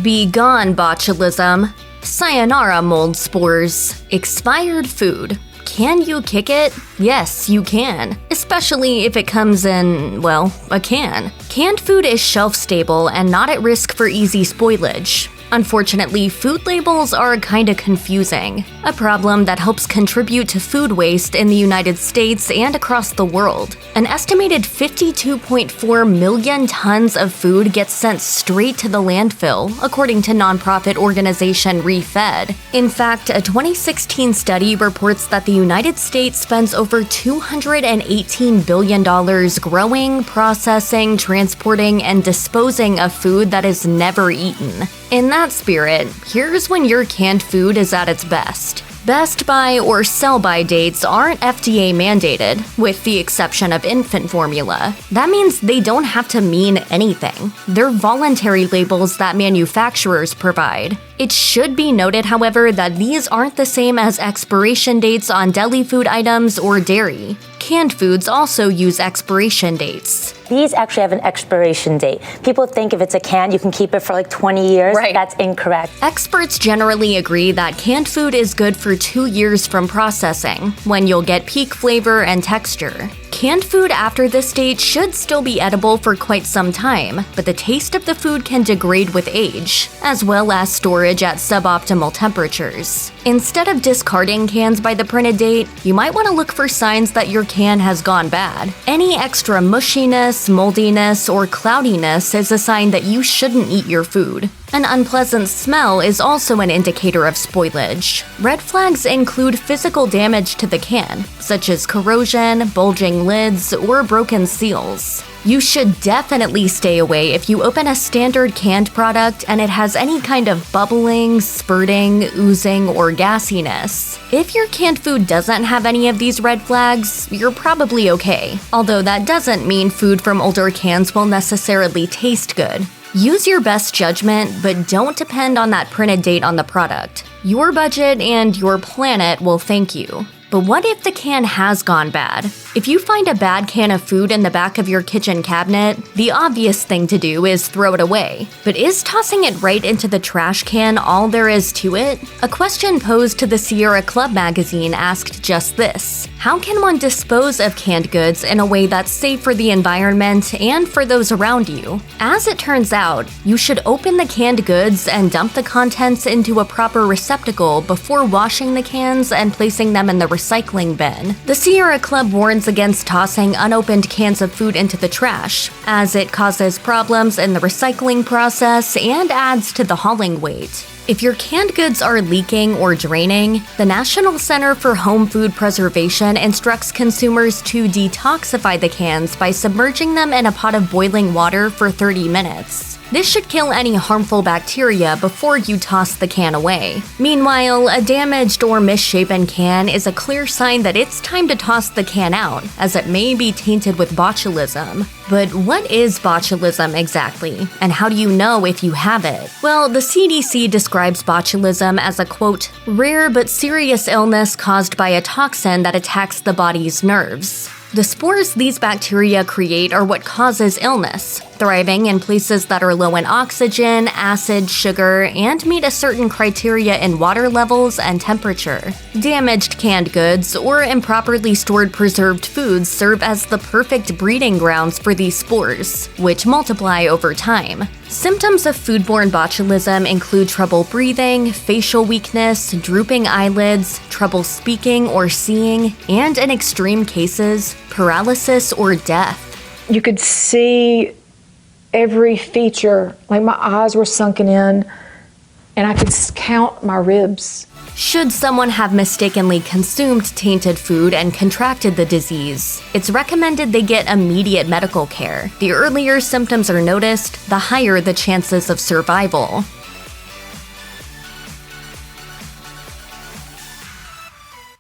Be gone, botulism. Sayonara mold spores. Expired food. Can you kick it? Yes, you can. Especially if it comes in, well, a can. Canned food is shelf-stable and not at risk for easy spoilage. Unfortunately, food labels are kinda confusing, a problem that helps contribute to food waste in the United States and across the world. An estimated 52.4 million tons of food gets sent straight to the landfill, according to nonprofit organization ReFed. In fact, a 2016 study reports that the United States spends over $218 billion growing, processing, transporting, and disposing of food that is never eaten. In that spirit, here's when your canned food is at its best. Best by or sell-by dates aren't FDA mandated, with the exception of infant formula. That means they don't have to mean anything. They're voluntary labels that manufacturers provide. It should be noted, however, that these aren't the same as expiration dates on deli food items or dairy. Canned foods also use expiration dates. These actually have an expiration date. People think if it's a can, you can keep it for like 20 years. Right. That's incorrect. Experts generally agree that canned food is good for 2 years from processing, when you'll get peak flavor and texture. Canned food after this date should still be edible for quite some time, but the taste of the food can degrade with age, as well as storage at suboptimal temperatures. Instead of discarding cans by the printed date, you might want to look for signs that your can has gone bad. Any extra mushiness, moldiness, or cloudiness is a sign that you shouldn't eat your food. An unpleasant smell is also an indicator of spoilage. Red flags include physical damage to the can, such as corrosion, bulging lids, or broken seals. You should definitely stay away if you open a standard canned product and it has any kind of bubbling, spurting, oozing, or gassiness. If your canned food doesn't have any of these red flags, you're probably okay. Although that doesn't mean food from older cans will necessarily taste good. Use your best judgment, but don't depend on that printed date on the product. Your budget and your planet will thank you. But what if the can has gone bad? If you find a bad can of food in the back of your kitchen cabinet, the obvious thing to do is throw it away. But is tossing it right into the trash can all there is to it? A question posed to the Sierra Club magazine asked just this: how can one dispose of canned goods in a way that's safe for the environment and for those around you? As it turns out, you should open the canned goods and dump the contents into a proper receptacle before washing the cans and placing them in the recycling bin. The Sierra Club warns against tossing unopened cans of food into the trash, as it causes problems in the recycling process and adds to the hauling weight. If your canned goods are leaking or draining, the National Center for Home Food Preservation instructs consumers to detoxify the cans by submerging them in a pot of boiling water for 30 minutes. This should kill any harmful bacteria before you toss the can away. Meanwhile, a damaged or misshapen can is a clear sign that it's time to toss the can out, as it may be tainted with botulism. But what is botulism exactly, and how do you know if you have it? Well, the CDC describes botulism as a, quote, rare but serious illness caused by a toxin that attacks the body's nerves. The spores these bacteria create are what causes illness, thriving in places that are low in oxygen, acid, sugar, and meet a certain criteria in water levels and temperature. Damaged canned goods or improperly stored preserved foods serve as the perfect breeding grounds for these spores, which multiply over time. Symptoms of foodborne botulism include trouble breathing, facial weakness, drooping eyelids, trouble speaking or seeing, and in extreme cases, paralysis or death. You could see every feature, like my eyes were sunken in, and I could count my ribs. Should someone have mistakenly consumed tainted food and contracted the disease, it's recommended they get immediate medical care. The earlier symptoms are noticed, the higher the chances of survival.